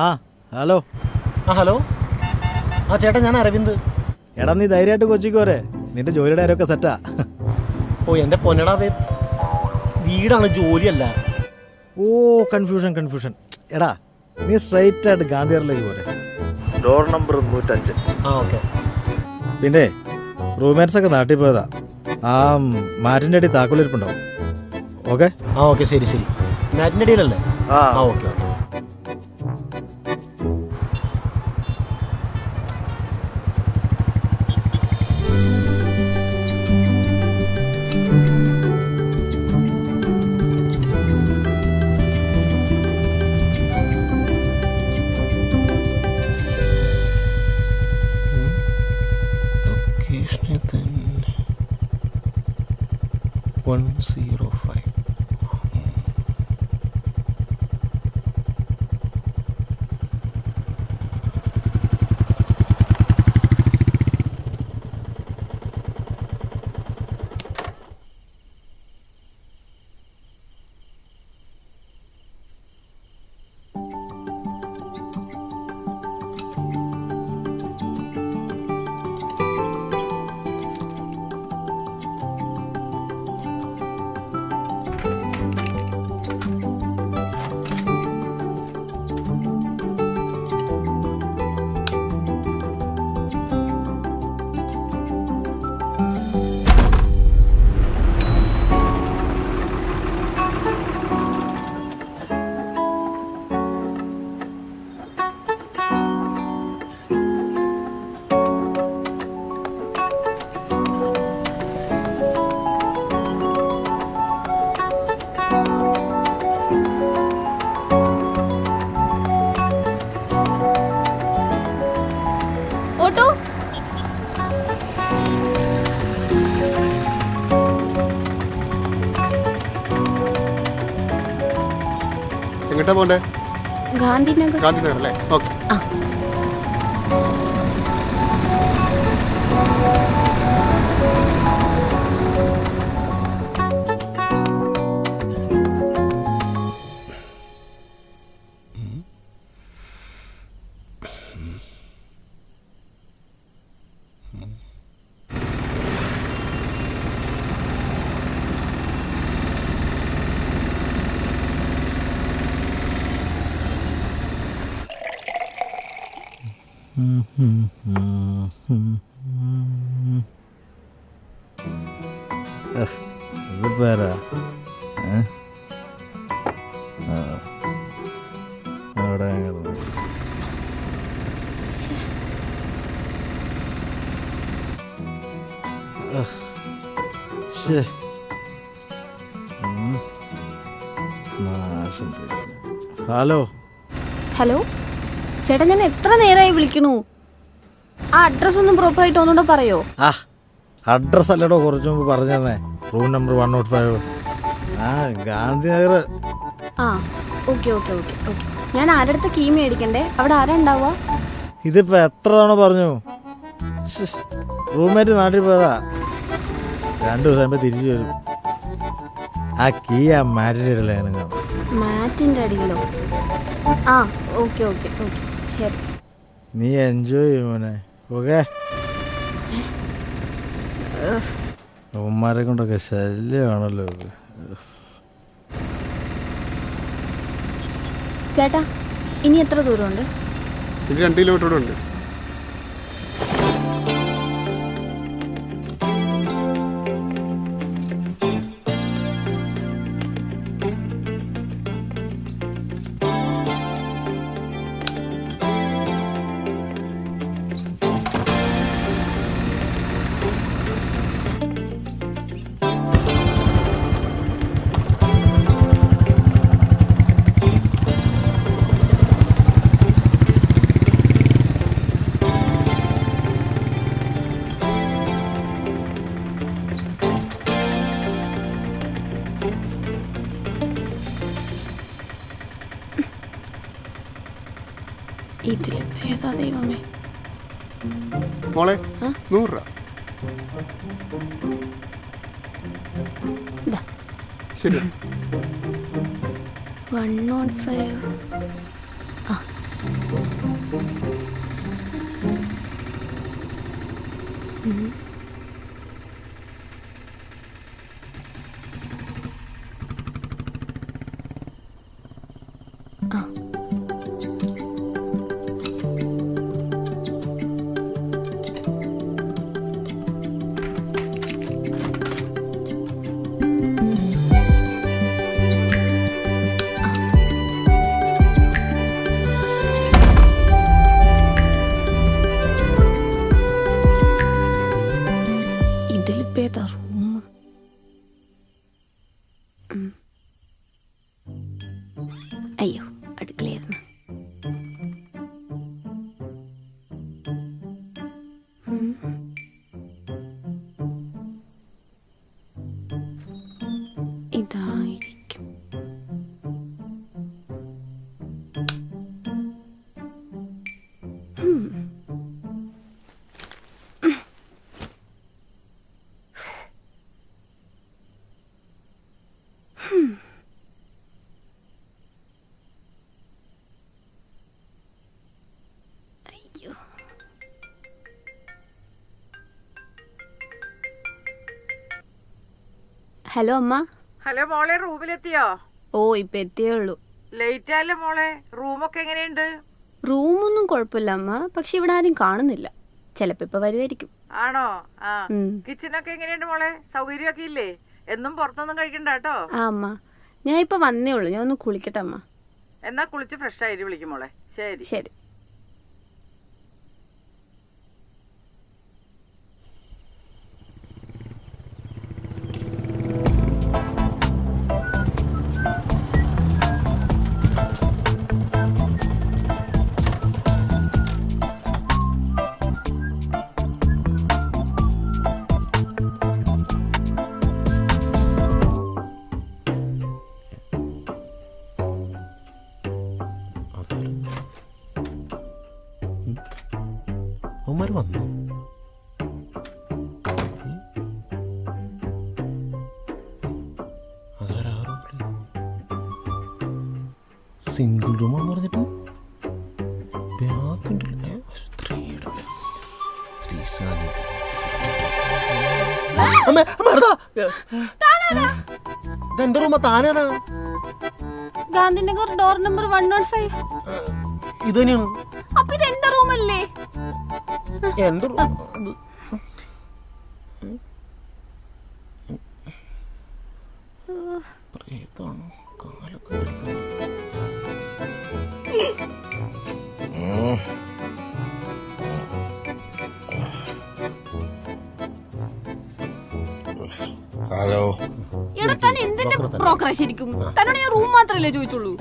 ആ hello. Hello. ചേട്ടാ, ഞാൻ അരവിന്ദ്. എടാ, നീ ധൈര്യമായിട്ട് കൊച്ചിക്ക് പോരെ, നിന്റെ ജോലിയുടെ കാര്യമൊക്കെ സെറ്റാ. എൻ്റെ പൊന്നടാ, വീടാണ്, ജോലിയല്ല. കൺഫ്യൂഷൻ. എടാ, നീ സ്ട്രൈറ്റ് ആയിട്ട് ഗാന്ധിയാറിലേക്ക് പോരെ, ഡോർ നമ്പർ 105. ഓക്കെ. പിന്നെ റൂംമേറ്റ്സ് ഒക്കെ നാട്ടിൽ പോയതാ. ആ മാറ്റിൻ്റെ അടി താക്കോലിരിപ്പുണ്ടാവും. ഓക്കെ. ഓക്കെ, ശരി. മാറ്റിൻ്റെ അടിയിലല്ലേ? ഓക്കെ. ലൊക്കേഷനിൽ തന്നെ 105. എങ്ങോട്ടാ പോണ്ടേ? ഗാന്ധിനഗർ. ഗാന്ധിനഗർ അല്ലേ? ഓക്കെ. ഇത് പേരാ അവിടെ ഹലോ. ചേട്ടാ, ഞാൻ എത്ര നേരമായി വിളിക്കണു. ആ അഡ്രസ് ഒന്നും പ്രോപ്പറായിട്ട് ഒന്നുകൂടെ പറയോ? അഡ്രസ് അല്ലടോ, കുറച്ചു മുമ്പ് പറഞ്ഞേ. Room number 105. ഗാന്ധിനഗർ. ഓക്കെ. ഞാൻ ആരടുത്ത് കീ മേടിക്കണ്ടേ? അവിടെ ആരാ ഉണ്ടാവുക? ഇതിപ്പോ എത്ര തവണ പറഞ്ഞു. റൂംമേറ്റ് നാട്ടിൽ പോയതാ, 2 ദിവസം ആകുമ്പോ തിരിച്ചു വരും. ആ കീ ആ മാറ്റിൻ്റെ അടിയിലാണ്. മാറ്റിന്റെ അടിയിലോ? ഓക്കെ. ശരി. നീ എൻജോയ് ചെയ്യും മോനെ. ഓക്കെ. ഉമ്മാരെ കൊണ്ടൊക്കെ ശല്യമാണല്ലോ ഇത്. ചേട്ടാ, ഇനി എത്ര ദൂരമുണ്ട്? ഇനി 2 കിലോമീറ്റർ ഉണ്ട്. ഇതില് ഏതാ ദൈവമേ? മോളെ 100 രൂപ. ശരി. 105. ഇതിലിപ്പേതാ റൂം? അയ്യോ, അടുക്കളയായിരുന്നു. ഇതായിരിക്കും. അയ്യോ, ഹലോ അമ്മ. ഹലോ മോളെ, റൂമിലെത്തിയോ? ഓ, ഇപ്പൊ എത്തിയേ ഉള്ളൂ. ലേറ്റ് ആയല്ലോ മോളെ. റൂമൊക്കെ എങ്ങനെയുണ്ട്? റൂമൊന്നും കുഴപ്പമില്ല അമ്മ, പക്ഷെ ഇവിടെ ആരും കാണുന്നില്ല. ചിലപ്പോ ഇപ്പൊ വരുമായിരിക്കും. ആണോ? ആ. കിച്ചണൊക്കെ എങ്ങനെയുണ്ട് മോളെ? സൗകര്യമൊക്കെ ഇല്ലേ? എന്നും പുറത്തൊന്നും കഴിക്കണ്ട കേട്ടോ. ആ അമ്മ, ഞാൻ ഇപ്പൊ വന്നേ ഉള്ളൂ. ഞാൻ ഒന്ന് കുളിക്കട്ടെ അമ്മ. എന്നാ കുളിച്ച് ഫ്രഷ് ആയിട്ട് വിളിക്കും മോളെ. ശരി ശരി. അവന്മാർ വന്നു. സിംഗിൾ റൂമാന്ന് പറഞ്ഞിട്ട് എന്റെ റൂമാ. താനേതാ? Gandhinagar door number 105. ഇത് തന്നെയാണ്. അപ്പൊ ഇത് എന്റെ റൂമല്ലേ? എന്റെ റൂം. പ്രേതാണോ? കാലൊക്കെ ഹലോ. ഇവിടെ തന്നെ എന്തിന്റെ ബ്രോക്കറാ ശരിക്കും? തന്നോട് ഞാൻ റൂം മാത്രല്ലേ ചോദിച്ചുള്ളൂ.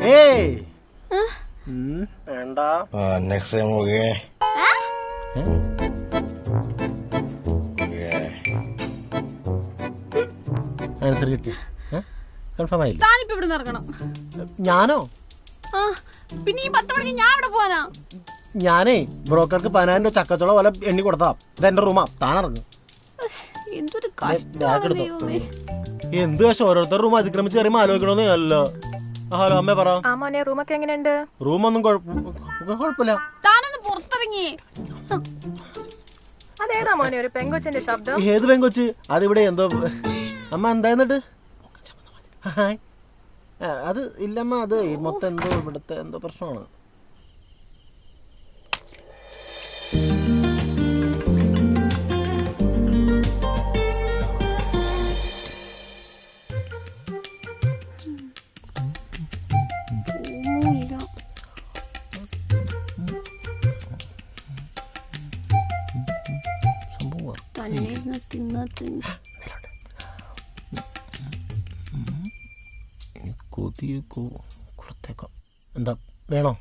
Next time okay. ആൻസർ കിട്ടി. കൺഫേം ആയില്ല. താനിപ്പോ ഇവിടെ ഇറങ്ങണം. ഞാനോ? പിന്നെ ഈ 10 മണിക്ക് ഞാൻ ഇവിടെ പോവാനാ? ഞാനേ ബ്രോക്കർക്ക് 10,000 രൂപ ചക്കച്ചോള പോലെ എണ്ണി കൊടുത്താ. ഇതെന്റെ റൂമാ. താനിറങ്ങും. എന്തൊരു കഷ്ടമാണ്. എന്ത് കഷ്ടം. ഓരോരുത്തർ റൂം അതിക്രമിച്ച് കയറിയുമ്പോ ആലോചിക്കണമെന്ന് അല്ലോ. ഹലോ അമ്മ പറ. റൂമൊക്കെ എങ്ങനെയുണ്ട്? റൂമൊന്നും കുഴപ്പമില്ല. താനൊന്ന് പുറത്തിറങ്ങിയേ. അതേതാ മോനെ ഒരു പെങ്കൊച്ചിന്റെ ശബ്ദം? ഏത് പെങ്കൊച്ച്? അതിവിടെ എന്തോ. അമ്മ എന്താന്നിട്ട്? അത് ഇല്ലമ്മ, അത് മൊത്തം എന്തോ ഇവിടുത്തെ എന്തോ പ്രശ്നമാണ്. കൊടുത്തേക്കാം. എന്താ വേണോ?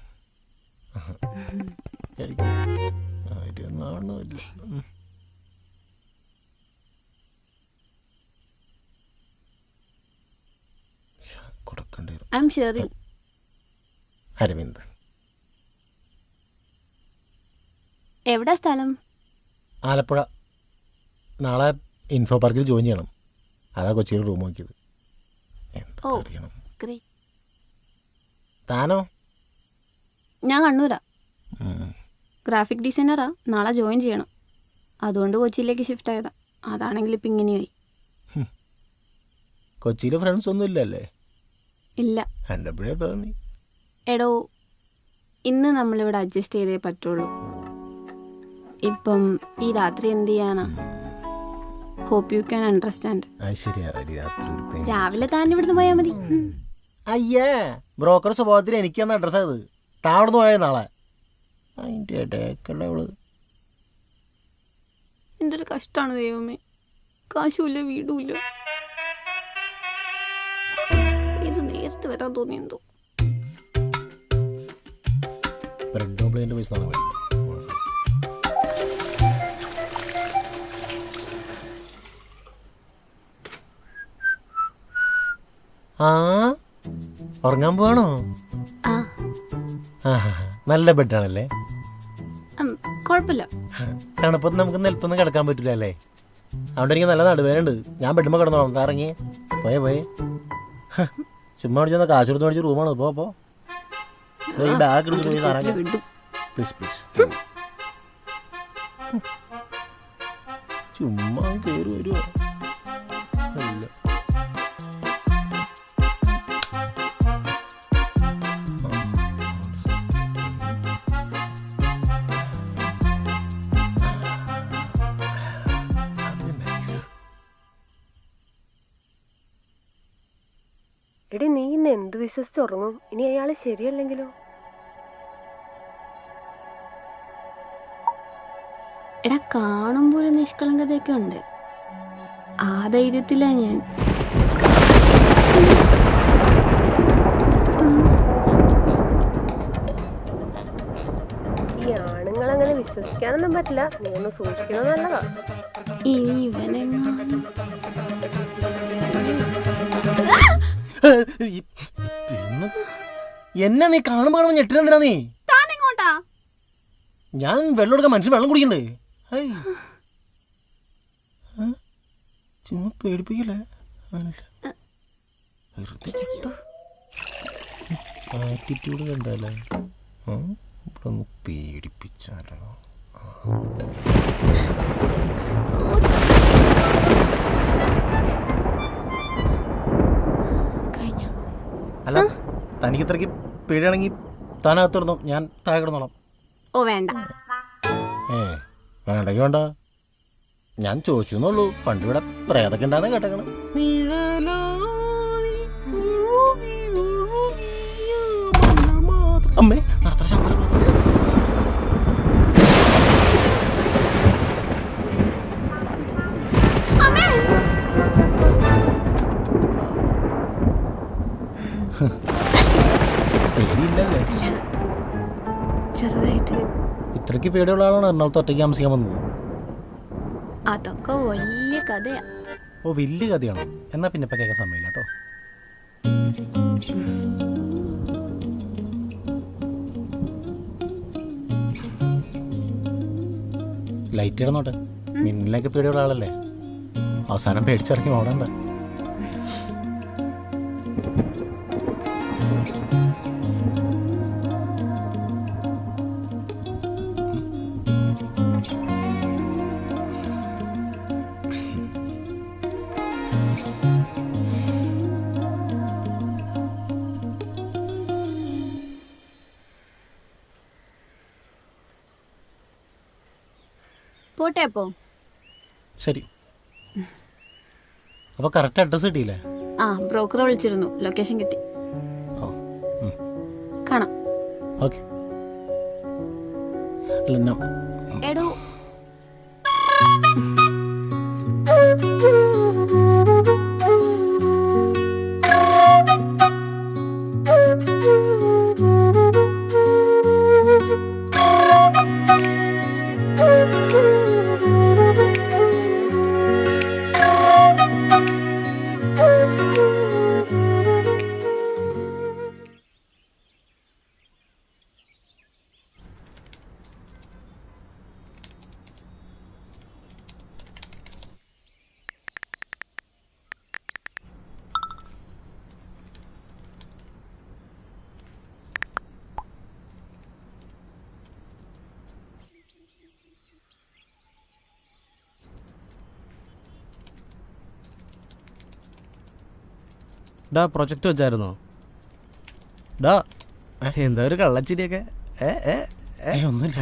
കൊടുക്കണ്ടേ? അരവിന്ദ്. എവിടെ സ്ഥലം? ആലപ്പുഴ. നാളെ ഇൻഫോ പാർക്കിൽ ജോയിൻ ചെയ്യണം. അതാ കൊച്ചിയിൽ റൂം നോക്കിയത്. എന്താ അറിയണം. താനോ? ഞാൻ കണ്ണൂരാ. ഗ്രാഫിക് ഡിസൈനറാ. നാളെ ജോയിൻ ചെയ്യണം. അതുകൊണ്ട് കൊച്ചിയിലേക്ക് ഷിഫ്റ്റ് ആയതാ. അതാണെങ്കിൽ ഇപ്പം ഇങ്ങനെയായി. കൊച്ചിയിലെ ഫ്രണ്ട്സ് ഒന്നും ഇല്ലല്ലേ? ഇല്ല. എൻ്റെ എപ്പോഴേ തോന്നി. എടോ, ഇന്ന് നമ്മളിവിടെ അഡ്ജസ്റ്റ് ചെയ്തേ പറ്റുള്ളൂ. ഇപ്പം ഈ രാത്രി എന്ത് ചെയ്യാനാ? Hope you can understand. രാവിലെ താൻ ഇവിടുന്ന് പോയാൽ മതി. അയ്യേ, ബ്രോക്കർ സ്വഭാവത്തിൽ എനിക്കാന്ന് അഡ്രസ് ആയത്. താൻ അവിടുന്ന് പോയ നാളെ അതിൻ്റെ ഇടയ്ക്കല്ലേ അവള്. എന്തൊരു കഷ്ടമാണ് ദൈവമേ. കാശുമില്ല, വീടുമില്ല. ഇത് നേരത്തെ വരാൻ തോന്നി എന്തോ. ബ്രെഡ് ഓംപ്ലേറ്റിന്റെ പൈസ തന്നെ മേടിക്കും. ആ, ഉറങ്ങാൻ പോവാണോ? നല്ല ബെഡാണല്ലേ? കുഴപ്പമില്ല. തണുപ്പത്ത് നമുക്ക് നിലത്തൊന്നും കിടക്കാൻ പറ്റില്ല അല്ലേ? അതുകൊണ്ട് എനിക്ക് നല്ല നടുവേനുണ്ട്. ഞാൻ ബെഡുമ്പോൾ കിടന്നോളാം. ഇറങ്ങിയേ പോയേ. ചുമ്മാ അടിച്ചാൽ കാശ് കൊടുത്ത് മേടിച്ച് റൂമാണ്. പോ ബാഗ് എടുത്ത് പോയി സാറാ. പ്ലീസ് ചുമ്മാ കയറി വരുമോ? അല്ല, എടി, നീ ഇന്ന് എന്ത് വിശ്വസിച്ചുറങ്ങും? ഇനി അയാൾ ശരിയല്ലെങ്കിലോ? എടാ, കാണുമ്പോൾ ഒരു നിഷ്കളങ്കതയൊക്കെ ഉണ്ട്. ആ ധൈര്യത്തിലാ ഞാൻ. ഈ ആണുങ്ങളങ്ങനെ വിശ്വസിക്കാനൊന്നും പറ്റില്ല. നീ ഒന്ന് സൂക്ഷിക്കുന്നത് നല്ലതാ. ഇനി ഇവനെങ്ങാനും എന്നെ നീ കാണുമ്പോ ഞെട്ടിനെന്തിനാ നീ? ഞാൻ വെള്ളം എടുക്കാൻ മനുഷ്യൻ വെള്ളം കുടിക്കണ്ടേ? ചുമ്മാ പേടിപ്പിക്കല്ലേ. ആറ്റിറ്റ്യൂഡ് കണ്ടാലേ ഇവിടെ ഒന്ന് പേടിപ്പിച്ചാലോ? അല്ല, തനിക്ക് ഇത്രയ്ക്ക് പേടിയാണെങ്കിൽ താനകത്ത് കിടന്നോ, ഞാൻ താഴെ കിടന്നോളാം. ഓ വേണ്ട. വേണ്ടെങ്കിൽ വേണ്ട. ഞാൻ ചോദിച്ചു എന്നുള്ളൂ. പണ്ട് ഇവിടെ പ്രേതൊക്കെ ഉണ്ടാകുന്ന കേട്ടേക്കണം. അമ്മേ, നടത്ത ശമ്പളം പേടിയില്ലല്ലേ? ചെറുതായിട്ട്. ഇത്രയ്ക്ക് പേടിയുള്ള ആളാണ് എറണാകുളത്ത് ഒറ്റയ്ക്ക് താമസിക്കാൻ വന്നത്. അതൊക്കെ വലിയ കഥയാ. ഓ, വലിയ കഥയാണോ? എന്നാ പിന്നെ ഇപ്പം കേൾക്കാൻ സമയമില്ല കേട്ടോ. ലൈറ്റ് ഇടുന്നോട്ടെ. മിന്നിലൊക്കെ പേടിയുള്ള ആളല്ലേ? അവസാനം പേടിച്ചിറങ്ങി ഓടണ്ട. പോട്ടെ അപ്പോ. ശരി. അപ്പോൾ കറക്റ്റ് അഡ്രസ് കിട്ടിയില്ലേ? ആ, ബ്രോക്കറെ വിളിച്ചിരുന്നു. ലൊക്കേഷൻ കിട്ടി. കാണാം. ഓക്കെ. അല്ല, എടോ, ഡാ പ്രൊജക്റ്റ് വെച്ചായിരുന്നോ? ഡാ എന്താ ഒരു കള്ളച്ചിരിയൊക്കെ? ഒന്നുമില്ല.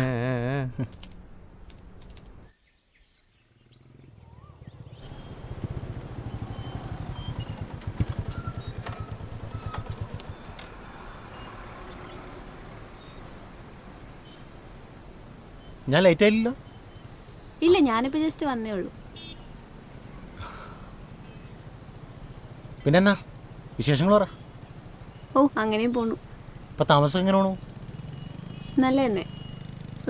ഞാൻ ലേറ്റ് ആയില്ലല്ലോ. ഇല്ല, ഞാനിപ്പോൾ ജസ്റ്റ് വന്നേ ഉള്ളൂ. പിന്നെ എന്നാ വിശേഷങ്ങൾ പറ. ഓ, അങ്ങനെയും പോണു. ഇപ്പം താമസം എങ്ങനെ പോണു? നല്ല തന്നെ.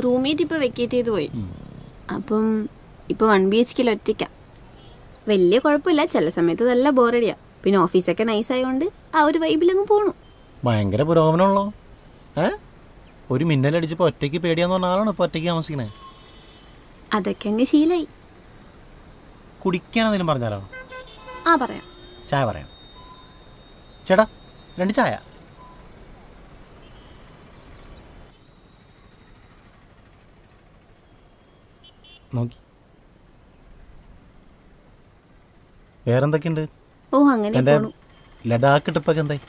റൂംമേറ്റ് ഇപ്പോൾ വെക്കേറ്റ് ചെയ്ത് പോയി. അപ്പം ഇപ്പോൾ 1 BHK ഒറ്റയ്ക്കാം. വലിയ കുഴപ്പമില്ല, ചില സമയത്ത് നല്ല ബോറടിയാ. പിന്നെ ഓഫീസൊക്കെ നൈസ് ആയതുകൊണ്ട് ആ ഒരു വൈബിലങ്ങ് പോണു. ഭയങ്കര പുരോഗമനമുള്ളോ? ഒരു മിന്നലടിച്ചപ്പോൾ ഒറ്റയ്ക്ക് പേടിയാന്ന് പറഞ്ഞ ആളാണ് ഇപ്പോൾ ഒറ്റയ്ക്ക് താമസിക്കണേ. അതൊക്കെ അങ്ങ് ശീലായി. കുടിക്കാൻ എന്തെങ്കിലും പറഞ്ഞാലോ? ആ, പറയാം. ചായ പറയാം. ചേട്ടാ 2 ചായ. നോക്കി വേറെന്തൊക്കെയുണ്ട്? ഓ, അങ്ങനെ എൻ്റെ പോണു. ലഡാക്ക് ട്രിപ്പൊക്കെ എന്തായി?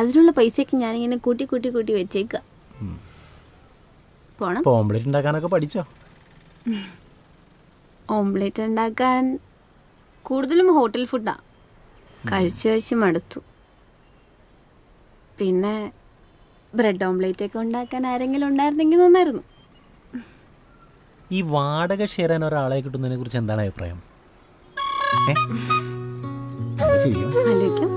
അതിനുള്ള പൈസയൊക്കെ ഞാനിങ്ങനെ കൂട്ടി കൂട്ടി കൂട്ടി വെച്ചേക്കുക. പോണം. ഇപ്പോൾ ഓംലെറ്റ് ഉണ്ടാക്കാനൊക്കെ പഠിച്ചോ? ഓംലെറ്റ് ഉണ്ടാക്കാൻ കൂടുതലും ഹോട്ടൽ ഫുഡാ. കഴിച്ച് കഴിച്ച് മടുത്തു. പിന്നെ ബ്രെഡ് ഓംലെറ്റ് ഒക്കെ ഉണ്ടാക്കാൻ ആരെങ്കിലും ഉണ്ടായിരുന്നെങ്കിൽ നന്നായിരുന്നു. ഈ വാടക ഷെയർ ചെയ്യാൻ ഒരാളെ കിട്ടുന്നതിനെ കുറിച്ച് എന്താണ് അഭിപ്രായം? ശരിക്കും ആലോചിക്കാം.